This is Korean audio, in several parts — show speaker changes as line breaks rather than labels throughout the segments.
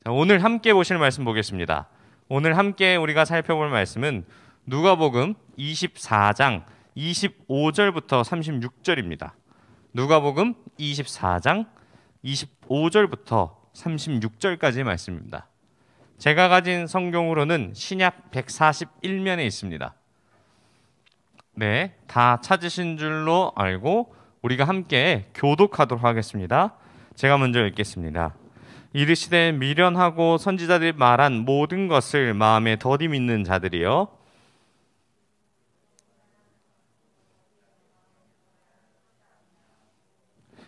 자, 오늘 함께 보실 말씀 보겠습니다. 오늘 함께 우리가 살펴볼 말씀은 누가복음 24장 25절부터 36절입니다. 누가복음 24장 25절부터 36절까지의 말씀입니다. 제가 가진 성경으로는 신약 141면에 있습니다. 네, 다 찾으신 줄로 알고 우리가 함께 교독하도록 하겠습니다. 제가 먼저 읽겠습니다. 이르시되 미련하고 선지자들이 말한 모든 것을 마음에 더디 믿는 자들이여,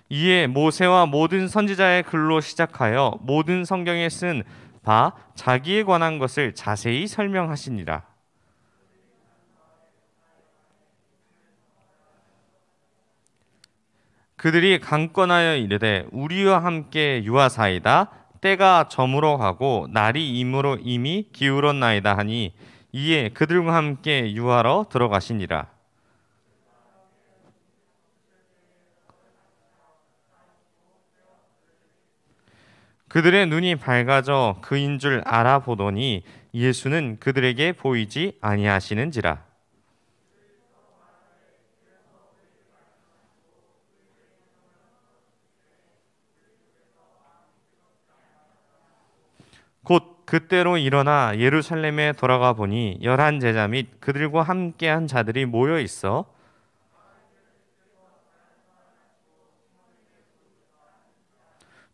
이에 모세와 모든 선지자의 글로 시작하여 모든 성경에 쓴 바 자기에 관한 것을 자세히 설명하시니라. 그들이 강권하여 이르되 우리와 함께 유하사이다. 때가 저물어 가고 날이 이미 기울었나이다 하니 이에 그들과 함께 유하러 들어가시니라. 그들의 눈이 밝아져 그인 줄 알아보더니 예수는 그들에게 보이지 아니하시는지라. 곧 그때로 일어나 예루살렘에 돌아가 보니 11 제자 및 그들과 함께한 자들이 모여 있어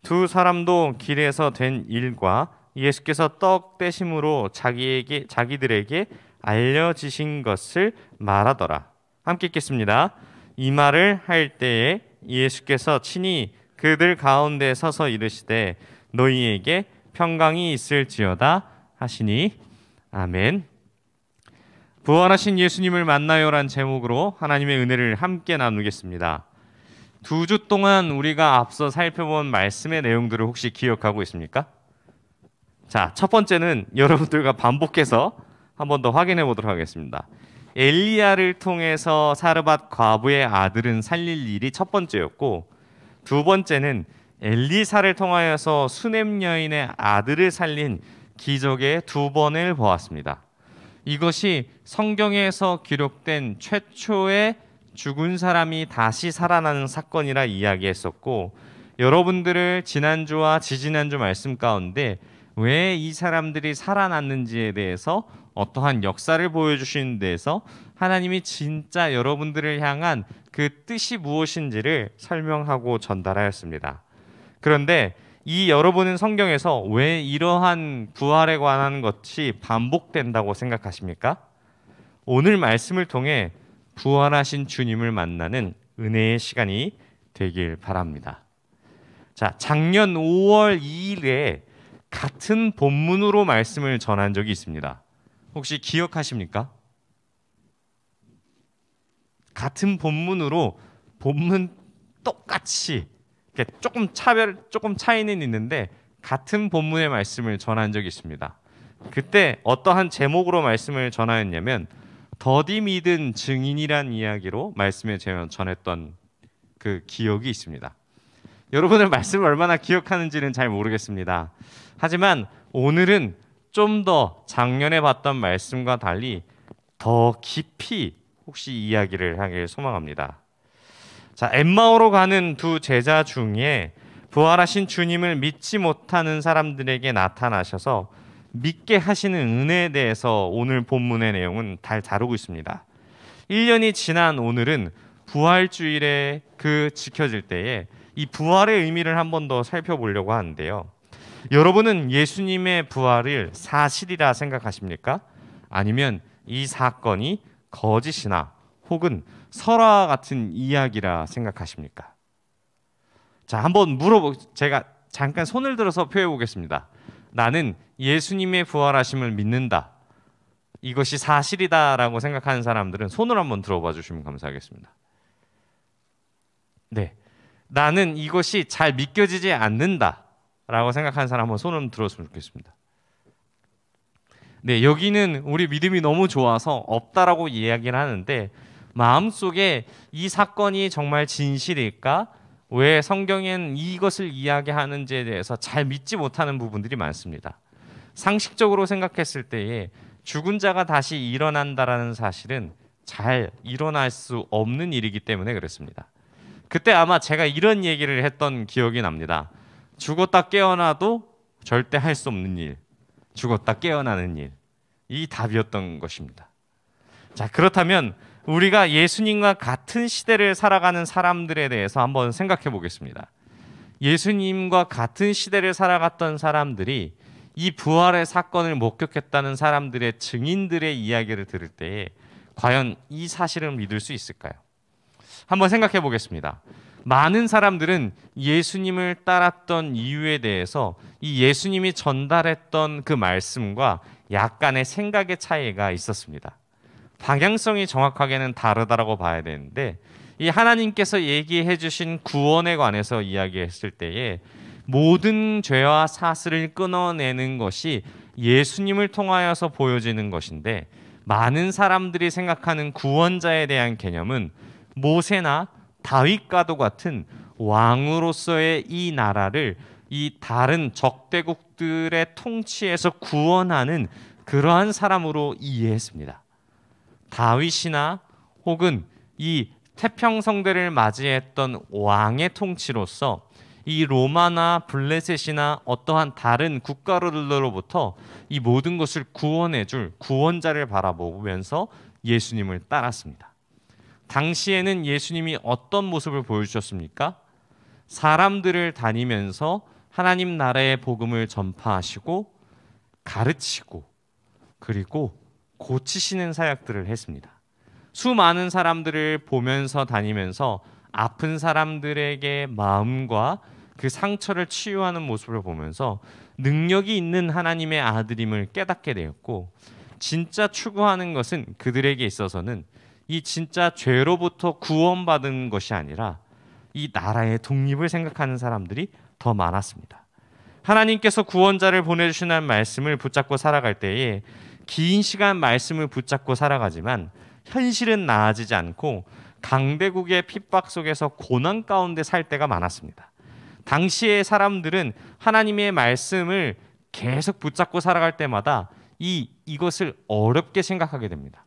두 사람도 길에서 된 일과 예수께서 떡 떼심으로 자기들에게 알려지신 것을 말하더라. 함께 읽겠습니다. 이 말을 할 때에 예수께서 친히 그들 가운데 서서 이르시되 너희에게 평강이 있을지어다 하시니 아멘. 부활하신 예수님을 만나요란 제목으로 하나님의 은혜를 함께 나누겠습니다. 2주 동안 우리가 앞서 살펴본 말씀의 내용들을 혹시 기억하고 있습니까? 자, 첫 번째는 여러분들과 반복해서 한 번 더 확인해 보도록 하겠습니다. 엘리야를 통해서 사르밧 과부의 아들은 살릴 일이 첫 번째였고, 두 번째는 엘리사를 통하여서 수넴 여인의 아들을 살린 기적의 2번을 보았습니다. 이것이 성경에서 기록된 최초의 죽은 사람이 다시 살아나는 사건이라 이야기했었고, 여러분들을 지난주와 지지난주 말씀 가운데 왜 이 사람들이 살아났는지에 대해서 어떠한 역사를 보여주시는 데에서 하나님이 진짜 여러분들을 향한 그 뜻이 무엇인지를 설명하고 전달하였습니다. 그런데 이 여러분은 성경에서 왜 이러한 부활에 관한 것이 반복된다고 생각하십니까? 오늘 말씀을 통해 부활하신 주님을 만나는 은혜의 시간이 되길 바랍니다. 자, 작년 5월 2일에 같은 본문으로 말씀을 전한 적이 있습니다. 혹시 기억하십니까? 같은 본문으로 본문 똑같이 조금 차이는 있는데 같은 본문의 말씀을 전한 적이 있습니다. 그때 어떠한 제목으로 말씀을 전하였냐면 더디 믿은 증인이란 이야기로 말씀을 전했던 그 기억이 있습니다. 여러분의 말씀을 얼마나 기억하는지는 잘 모르겠습니다. 하지만 오늘은 좀 더 작년에 봤던 말씀과 달리 더 깊이 혹시 이야기를 하길 소망합니다. 자, 엠마오로 가는 두 제자 중에 부활하신 주님을 믿지 못하는 사람들에게 나타나셔서 믿게 하시는 은혜에 대해서 오늘 본문의 내용은 잘 다루고 있습니다. 1년이 지난 오늘은 부활주일에 지켜질 때에 이 부활의 의미를 한 번 더 살펴보려고 하는데요. 여러분은 예수님의 부활을 사실이라 생각하십니까? 아니면 이 사건이 거짓이나 혹은 설화 같은 이야기라 생각하십니까? 자, 한번 제가 잠깐 손을 들어서 표해 보겠습니다. 나는 예수님의 부활하심을 믿는다. 이것이 사실이다라고 생각하는 사람들은 손을 한번 들어봐 주시면 감사하겠습니다. 네, 나는 이것이 잘 믿겨지지 않는다라고 생각하는 사람 한번 손을 들었으면 좋겠습니다. 네, 여기는 우리 믿음이 너무 좋아서 없다라고 이야기를 하는데 마음속에 이 사건이 정말 진실일까? 왜 성경엔 이것을 이야기하는지에 대해서 잘 믿지 못하는 부분들이 많습니다. 상식적으로 생각했을 때에 죽은 자가 다시 일어난다라는 사실은 잘 일어날 수 없는 일이기 때문에 그렇습니다. 그때 아마 제가 이런 얘기를 했던 기억이 납니다. 죽었다 깨어나도 절대 할 수 없는 일, 죽었다 깨어나는 일, 이 답이었던 것입니다. 자, 그렇다면 우리가 예수님과 같은 시대를 살아가는 사람들에 대해서 한번 생각해 보겠습니다. 예수님과 같은 시대를 살아갔던 사람들이 이 부활의 사건을 목격했다는 사람들의 증인들의 이야기를 들을 때에 과연 이 사실을 믿을 수 있을까요? 한번 생각해 보겠습니다. 많은 사람들은 예수님을 따랐던 이유에 대해서 이 예수님이 전달했던 그 말씀과 약간의 생각의 차이가 있었습니다. 방향성이 정확하게는 다르다라고 봐야 되는데, 이 하나님께서 얘기해 주신 구원에 관해서 이야기했을 때에 모든 죄와 사슬을 끊어내는 것이 예수님을 통하여서 보여지는 것인데, 많은 사람들이 생각하는 구원자에 대한 개념은 모세나 다윗과도 같은 왕으로서의 이 나라를 이 다른 적대국들의 통치에서 구원하는 그러한 사람으로 이해했습니다. 다윗이나 혹은 이 태평성대를 맞이했던 왕의 통치로서 이 로마나 블레셋이나 어떠한 다른 국가로부터 이 모든 것을 구원해줄 구원자를 바라보면서 예수님을 따랐습니다. 당시에는 예수님이 어떤 모습을 보여주셨습니까? 사람들을 다니면서 하나님 나라의 복음을 전파하시고 가르치고 그리고 고치시는 사역들을 했습니다. 수많은 사람들을 보면서 다니면서 아픈 사람들에게 마음과 그 상처를 치유하는 모습을 보면서 능력이 있는 하나님의 아들임을 깨닫게 되었고, 진짜 추구하는 것은 그들에게 있어서는 이 진짜 죄로부터 구원받은 것이 아니라 이 나라의 독립을 생각하는 사람들이 더 많았습니다. 하나님께서 구원자를 보내주시는 말씀을 붙잡고 살아갈 때에 긴 시간 말씀을 붙잡고 살아가지만 현실은 나아지지 않고 강대국의 핍박 속에서 고난 가운데 살 때가 많았습니다. 당시의 사람들은 하나님의 말씀을 계속 붙잡고 살아갈 때마다 이것을 어렵게 생각하게 됩니다.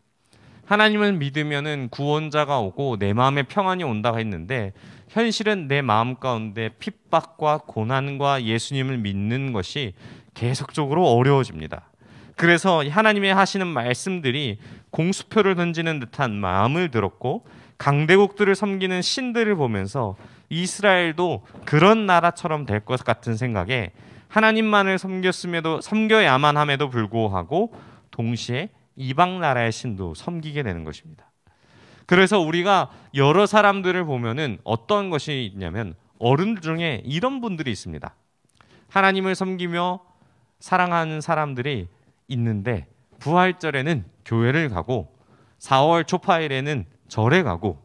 하나님을 믿으면은 구원자가 오고 내 마음에 평안이 온다고 했는데, 현실은 내 마음 가운데 핍박과 고난과 예수님을 믿는 것이 계속적으로 어려워집니다. 그래서 하나님의 하시는 말씀들이 공수표를 던지는 듯한 마음을 들었고, 강대국들을 섬기는 신들을 보면서 이스라엘도 그런 나라처럼 될 것 같은 생각에 하나님만을 섬겨야만 함에도 불구하고 동시에 이방 나라의 신도 섬기게 되는 것입니다. 그래서 우리가 여러 사람들을 보면은 어떤 것이 있냐면, 어른들 중에 이런 분들이 있습니다. 하나님을 섬기며 사랑하는 사람들이 있는데 부활절에는 교회를 가고 4월 초파일에는 절에 가고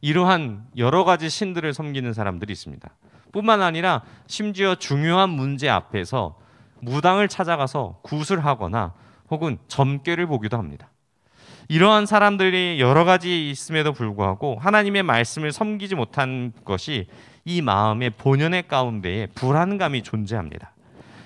이러한 여러 가지 신들을 섬기는 사람들이 있습니다. 뿐만 아니라 심지어 중요한 문제 앞에서 무당을 찾아가서 구슬하거나 혹은 점괘를 보기도 합니다. 이러한 사람들이 여러 가지 있음에도 불구하고 하나님의 말씀을 섬기지 못한 것이 이 마음의 본연의 가운데에 불안감이 존재합니다.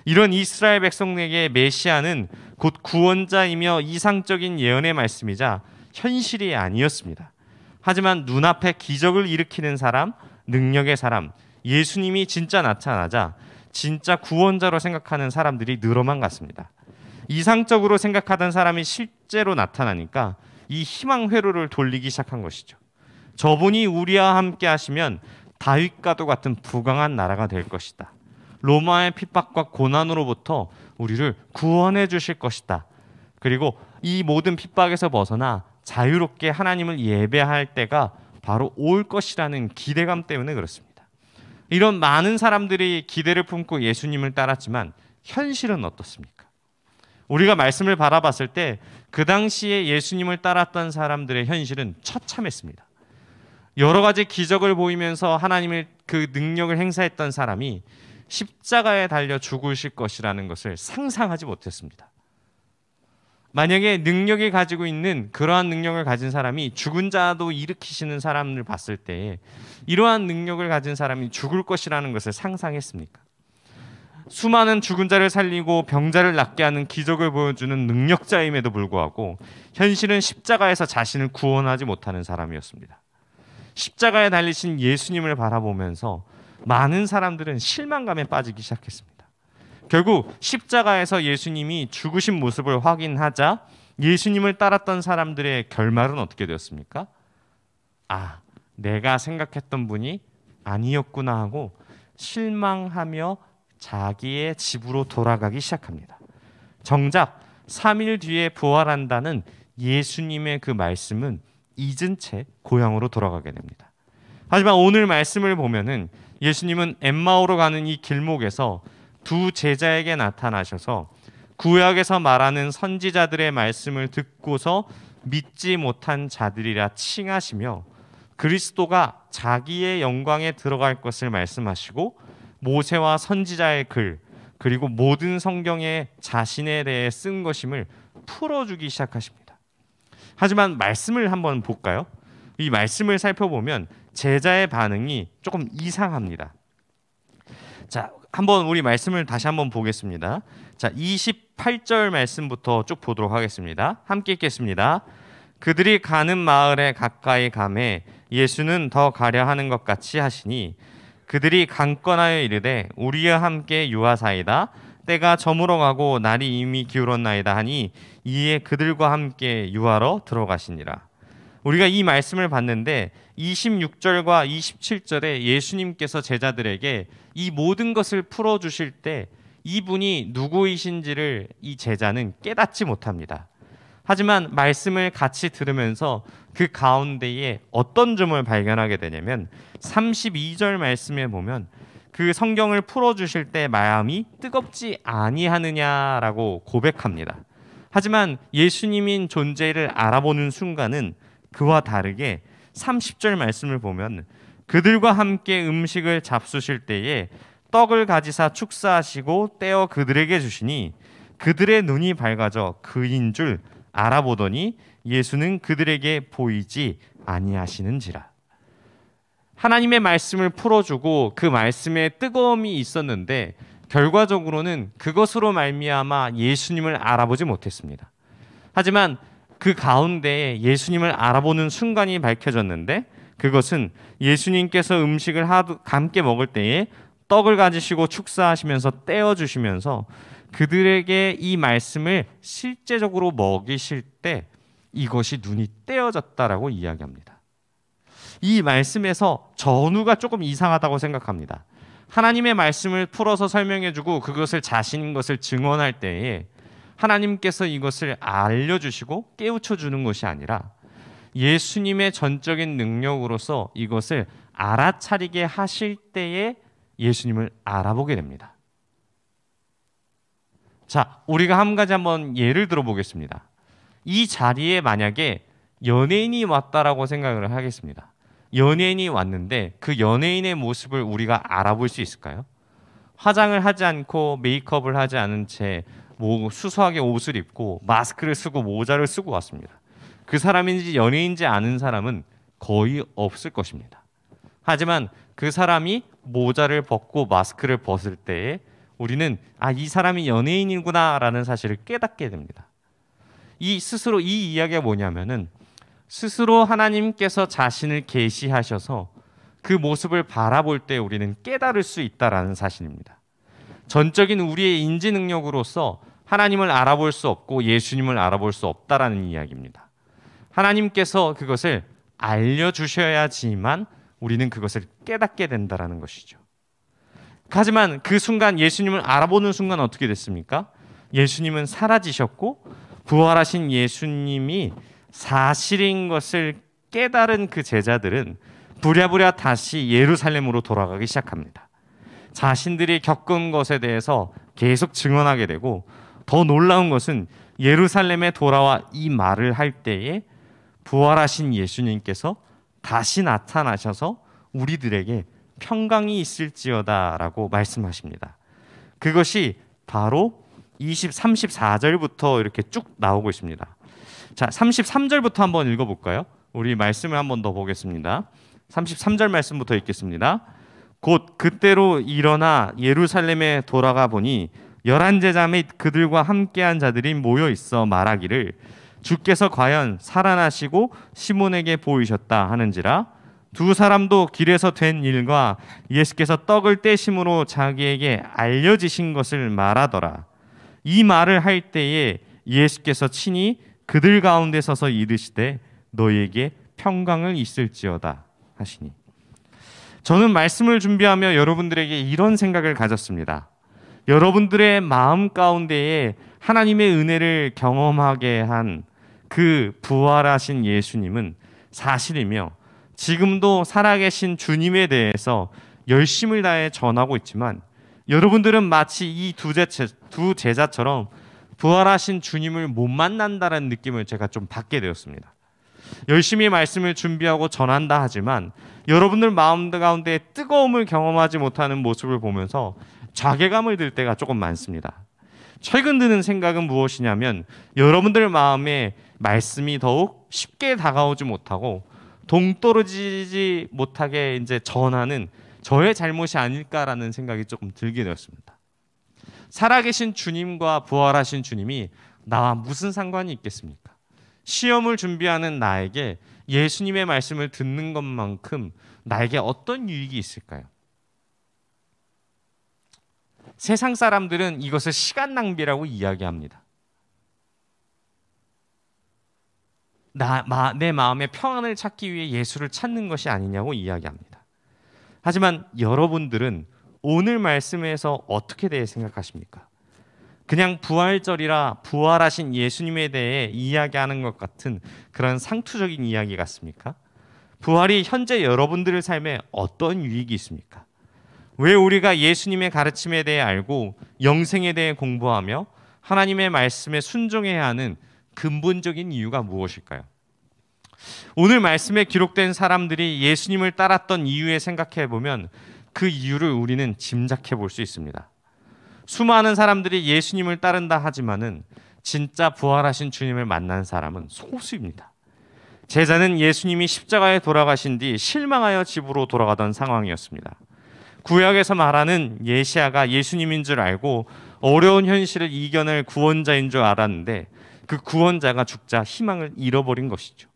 이런 이스라엘 백성에게 메시아는 곧 구원자이며 이상적인 예언의 말씀이자 현실이 아니었습니다. 하지만 눈앞에 기적을 일으키는 사람, 능력의 사람, 예수님이 진짜 나타나자 진짜 구원자로 생각하는 사람들이 늘어만 갔습니다. 이상적으로 생각하던 사람이 실제로 나타나니까 이 희망 회로를 돌리기 시작한 것이죠. 저분이 우리와 함께 하시면 다윗과도 같은 부강한 나라가 될 것이다. 로마의 핍박과 고난으로부터 우리를 구원해 주실 것이다. 그리고 이 모든 핍박에서 벗어나 자유롭게 하나님을 예배할 때가 바로 올 것이라는 기대감 때문에 그렇습니다. 이런 많은 사람들이 기대를 품고 예수님을 따랐지만 현실은 어떻습니까? 우리가 말씀을 바라봤을 때 그 당시에 예수님을 따랐던 사람들의 현실은 처참했습니다. 여러 가지 기적을 보이면서 하나님의 그 능력을 행사했던 사람이 십자가에 달려 죽으실 것이라는 것을 상상하지 못했습니다. 만약에 능력이 가지고 있는 그러한 능력을 가진 사람이 죽은 자도 일으키시는 사람을 봤을 때 이러한 능력을 가진 사람이 죽을 것이라는 것을 상상했습니까? 수많은 죽은 자를 살리고 병자를 낫게 하는 기적을 보여주는 능력자임에도 불구하고 현실은 십자가에서 자신을 구원하지 못하는 사람이었습니다. 십자가에 달리신 예수님을 바라보면서 많은 사람들은 실망감에 빠지기 시작했습니다. 결국 십자가에서 예수님이 죽으신 모습을 확인하자 예수님을 따랐던 사람들의 결말은 어떻게 되었습니까? 아, 내가 생각했던 분이 아니었구나 하고 실망하며 자기의 집으로 돌아가기 시작합니다. 정작 3일 뒤에 부활한다는 예수님의 그 말씀은 잊은 채 고향으로 돌아가게 됩니다. 하지만 오늘 말씀을 보면은 예수님은 엠마오로 가는 이 길목에서 두 제자에게 나타나셔서 구약에서 말하는 선지자들의 말씀을 듣고서 믿지 못한 자들이라 칭하시며 그리스도가 자기의 영광에 들어갈 것을 말씀하시고 모세와 선지자의 글 그리고 모든 성경에 자신에 대해 쓴 것임을 풀어주기 시작하십니다. 하지만 말씀을 한번 볼까요? 이 말씀을 살펴보면 제자의 반응이 조금 이상합니다. 자, 한번 우리 말씀을 다시 한번 보겠습니다. 자, 28절 말씀부터 쭉 보도록 하겠습니다. 함께 읽겠습니다. 그들이 가는 마을에 가까이 가매 예수는 더 가려 하는 것 같이 하시니 그들이 강권하여 이르되 우리와 함께 유하사이다 때가 저물어 가고 날이 이미 기울었나이다 하니 이에 그들과 함께 유하러 들어가시니라. 우리가 이 말씀을 봤는데 26절과 27절에 예수님께서 제자들에게 이 모든 것을 풀어주실 때 이분이 누구이신지를 이 제자는 깨닫지 못합니다. 하지만 말씀을 같이 들으면서 그 가운데에 어떤 점을 발견하게 되냐면 32절 말씀에 보면 그 성경을 풀어주실 때 마음이 뜨겁지 아니하느냐라고 고백합니다. 하지만 예수님인 존재를 알아보는 순간은 그와 다르게 30절 말씀을 보면 그들과 함께 음식을 잡수실 때에 떡을 가지사 축사하시고 떼어 그들에게 주시니 그들의 눈이 밝아져 그인 줄 알아보더니 예수는 그들에게 보이지 아니하시는지라. 하나님의 말씀을 풀어주고 그 말씀에 뜨거움이 있었는데 결과적으로는 그것으로 말미암아 예수님을 알아보지 못했습니다. 하지만 그 가운데에 예수님을 알아보는 순간이 밝혀졌는데 그것은 예수님께서 음식을 함께 먹을 때에 떡을 가지시고 축사하시면서 떼어주시면서 그들에게 이 말씀을 실제적으로 먹이실 때 이것이 눈이 떼어졌다라고 이야기합니다. 이 말씀에서 전후가 조금 이상하다고 생각합니다. 하나님의 말씀을 풀어서 설명해주고 그것을 자신인 것을 증언할 때에 하나님께서 이것을 알려주시고 깨우쳐주는 것이 아니라 예수님의 전적인 능력으로서 이것을 알아차리게 하실 때에 예수님을 알아보게 됩니다. 자, 우리가 한 가지 한번 예를 들어보겠습니다. 이 자리에 만약에 연예인이 왔다라고 생각을 하겠습니다. 연예인이 왔는데 그 연예인의 모습을 우리가 알아볼 수 있을까요? 화장을 하지 않고 메이크업을 하지 않은 채 수수하게 옷을 입고 마스크를 쓰고 모자를 쓰고 왔습니다. 그 사람인지 연예인인지 아는 사람은 거의 없을 것입니다. 하지만 그 사람이 모자를 벗고 마스크를 벗을 때에 우리는 이 사람이 연예인이구나 라는 사실을 깨닫게 됩니다. 이 이야기가 뭐냐면은 스스로 하나님께서 자신을 계시하셔서 그 모습을 바라볼 때 우리는 깨달을 수 있다라는 사실입니다. 전적인 우리의 인지 능력으로서 하나님을 알아볼 수 없고 예수님을 알아볼 수 없다라는 이야기입니다. 하나님께서 그것을 알려주셔야지만 우리는 그것을 깨닫게 된다라는 것이죠. 하지만 그 순간 예수님을 알아보는 순간 어떻게 됐습니까? 예수님은 사라지셨고 부활하신 예수님이 사실인 것을 깨달은 그 제자들은 부랴부랴 다시 예루살렘으로 돌아가기 시작합니다. 자신들이 겪은 것에 대해서 계속 증언하게 되고 더 놀라운 것은 예루살렘에 돌아와 이 말을 할 때에 부활하신 예수님께서 다시 나타나셔서 우리들에게 평강이 있을지어다 라고 말씀하십니다. 그것이 바로 34절부터 이렇게 쭉 나오고 있습니다. 자, 33절부터 한번 읽어볼까요? 우리 말씀을 한번 더 보겠습니다. 33절 말씀부터 읽겠습니다. 곧 그때로 일어나 예루살렘에 돌아가 보니 11제자 및 그들과 함께한 자들이 모여 있어 말하기를 주께서 과연 살아나시고 시몬에게 보이셨다 하는지라. 두 사람도 길에서 된 일과 예수께서 떡을 떼심으로 자기에게 알려지신 것을 말하더라. 이 말을 할 때에 예수께서 친히 그들 가운데 서서 이르시되 너희에게 평강을 있을지어다 하시니. 저는 말씀을 준비하며 여러분들에게 이런 생각을 가졌습니다. 여러분들의 마음 가운데에 하나님의 은혜를 경험하게 한 그 부활하신 예수님은 사실이며 지금도 살아계신 주님에 대해서 열심을 다해 전하고 있지만 여러분들은 마치 이 두 제자처럼 부활하신 주님을 못 만난다는 느낌을 제가 좀 받게 되었습니다. 열심히 말씀을 준비하고 전한다 하지만 여러분들 마음 가운데 뜨거움을 경험하지 못하는 모습을 보면서 자괴감을 들 때가 조금 많습니다. 최근 드는 생각은 무엇이냐면 여러분들 마음에 말씀이 더욱 쉽게 다가오지 못하고 동떨어지지 못하게 이제 전하는 저의 잘못이 아닐까라는 생각이 조금 들게 되었습니다. 살아계신 주님과 부활하신 주님이 나와 무슨 상관이 있겠습니까? 시험을 준비하는 나에게 예수님의 말씀을 듣는 것만큼 나에게 어떤 유익이 있을까요? 세상 사람들은 이것을 시간 낭비라고 이야기합니다. 내 마음의 평안을 찾기 위해 예수를 찾는 것이 아니냐고 이야기합니다. 하지만 여러분들은 오늘 말씀에서 어떻게 대해 생각하십니까? 그냥 부활절이라 부활하신 예수님에 대해 이야기하는 것 같은 그런 상투적인 이야기 같습니까? 부활이 현재 여러분들의 삶에 어떤 유익이 있습니까? 왜 우리가 예수님의 가르침에 대해 알고 영생에 대해 공부하며 하나님의 말씀에 순종해야 하는 근본적인 이유가 무엇일까요? 오늘 말씀에 기록된 사람들이 예수님을 따랐던 이유에 생각해 보면 그 이유를 우리는 짐작해 볼 수 있습니다. 수많은 사람들이 예수님을 따른다 하지만은 진짜 부활하신 주님을 만난 사람은 소수입니다. 제자는 예수님이 십자가에 돌아가신 뒤 실망하여 집으로 돌아가던 상황이었습니다. 구약에서 말하는 예시아가 예수님인 줄 알고 어려운 현실을 이겨낼 구원자인 줄 알았는데 그 구원자가 죽자 희망을 잃어버린 것이죠.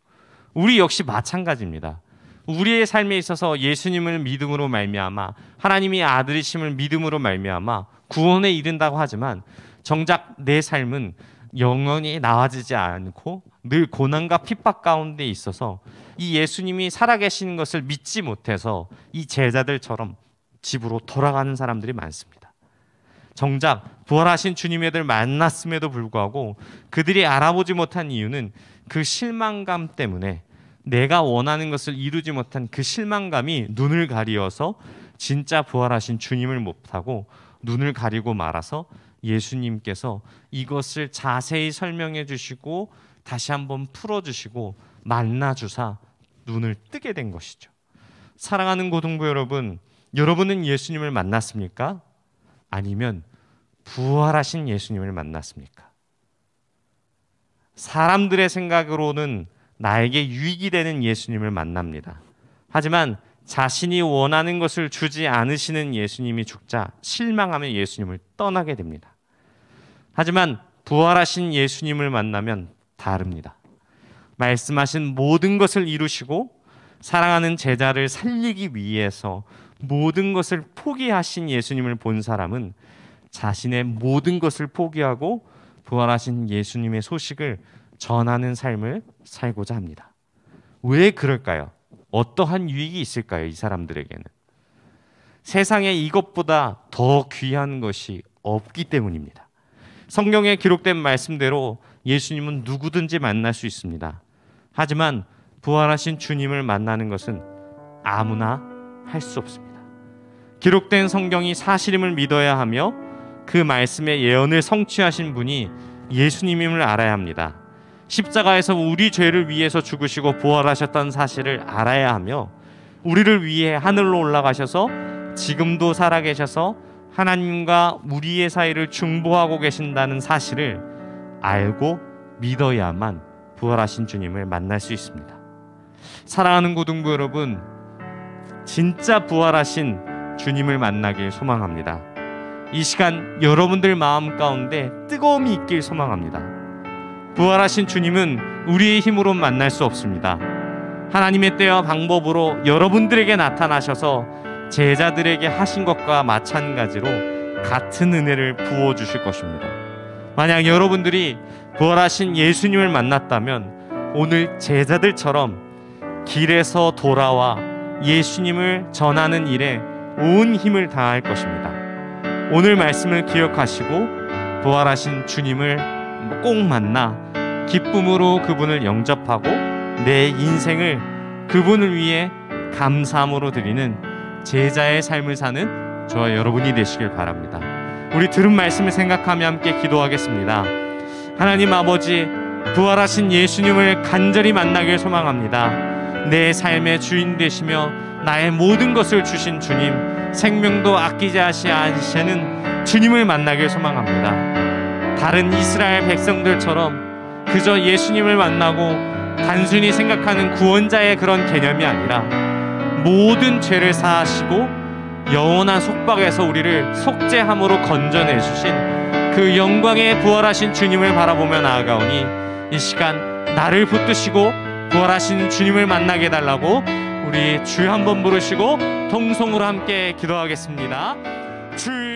우리 역시 마찬가지입니다. 우리의 삶에 있어서 예수님을 믿음으로 말미암아 하나님이 아들이심을 믿음으로 말미암아 구원에 이른다고 하지만 정작 내 삶은 영원히 나아지지 않고 늘 고난과 핍박 가운데 있어서 이 예수님이 살아계시는 것을 믿지 못해서 이 제자들처럼 집으로 돌아가는 사람들이 많습니다. 정작 부활하신 주님을 만났음에도 불구하고 그들이 알아보지 못한 이유는 그 실망감 때문에 내가 원하는 것을 이루지 못한 그 실망감이 눈을 가리어서 진짜 부활하신 주님을 못하고 눈을 가리고 말아서 예수님께서 이것을 자세히 설명해 주시고 다시 한번 풀어주시고 만나주사 눈을 뜨게 된 것이죠. 사랑하는 고등부 여러분, 여러분은 예수님을 만났습니까? 아니면 부활하신 예수님을 만났습니까? 사람들의 생각으로는 나에게 유익이 되는 예수님을 만납니다. 하지만 자신이 원하는 것을 주지 않으시는 예수님이 죽자 실망하며 예수님을 떠나게 됩니다. 하지만 부활하신 예수님을 만나면 다릅니다. 말씀하신 모든 것을 이루시고 사랑하는 제자를 살리기 위해서 모든 것을 포기하신 예수님을 본 사람은 자신의 모든 것을 포기하고 부활하신 예수님의 소식을 전하는 삶을 살고자 합니다. 왜 그럴까요? 어떠한 유익이 있을까요? 이 사람들에게는 세상에 이것보다 더 귀한 것이 없기 때문입니다. 성경에 기록된 말씀대로 예수님은 누구든지 만날 수 있습니다. 하지만 부활하신 주님을 만나는 것은 아무나 할 수 없습니다. 기록된 성경이 사실임을 믿어야 하며 그 말씀의 예언을 성취하신 분이 예수님임을 알아야 합니다. 십자가에서 우리 죄를 위해서 죽으시고 부활하셨던 사실을 알아야 하며 우리를 위해 하늘로 올라가셔서 지금도 살아계셔서 하나님과 우리의 사이를 중보하고 계신다는 사실을 알고 믿어야만 부활하신 주님을 만날 수 있습니다. 사랑하는 고등부 여러분, 진짜 부활하신 주님을 만나길 소망합니다. 이 시간 여러분들 마음 가운데 뜨거움이 있길 소망합니다. 부활하신 주님은 우리의 힘으로 만날 수 없습니다. 하나님의 때와 방법으로 여러분들에게 나타나셔서 제자들에게 하신 것과 마찬가지로 같은 은혜를 부어주실 것입니다. 만약 여러분들이 부활하신 예수님을 만났다면 오늘 제자들처럼 길에서 돌아와 예수님을 전하는 일에 온 힘을 다할 것입니다. 오늘 말씀을 기억하시고 부활하신 주님을 꼭 만나 기쁨으로 그분을 영접하고 내 인생을 그분을 위해 감사함으로 드리는 제자의 삶을 사는 저와 여러분이 되시길 바랍니다. 우리 들은 말씀을 생각하며 함께 기도하겠습니다. 하나님 아버지, 부활하신 예수님을 간절히 만나길 소망합니다. 내 삶의 주인 되시며 나의 모든 것을 주신 주님, 생명도 아끼지 아니시는 주님을 만나길 소망합니다. 다른 이스라엘 백성들처럼 그저 예수님을 만나고 단순히 생각하는 구원자의 그런 개념이 아니라 모든 죄를 사하시고 영원한 속박에서 우리를 속죄함으로 건져내 주신 그 영광의 부활하신 주님을 바라보며 나아가오니 이 시간 나를 붙드시고 부활하신 주님을 만나게 해달라고 우리 주여 한번 부르시고 통성으로 함께 기도하겠습니다. 주여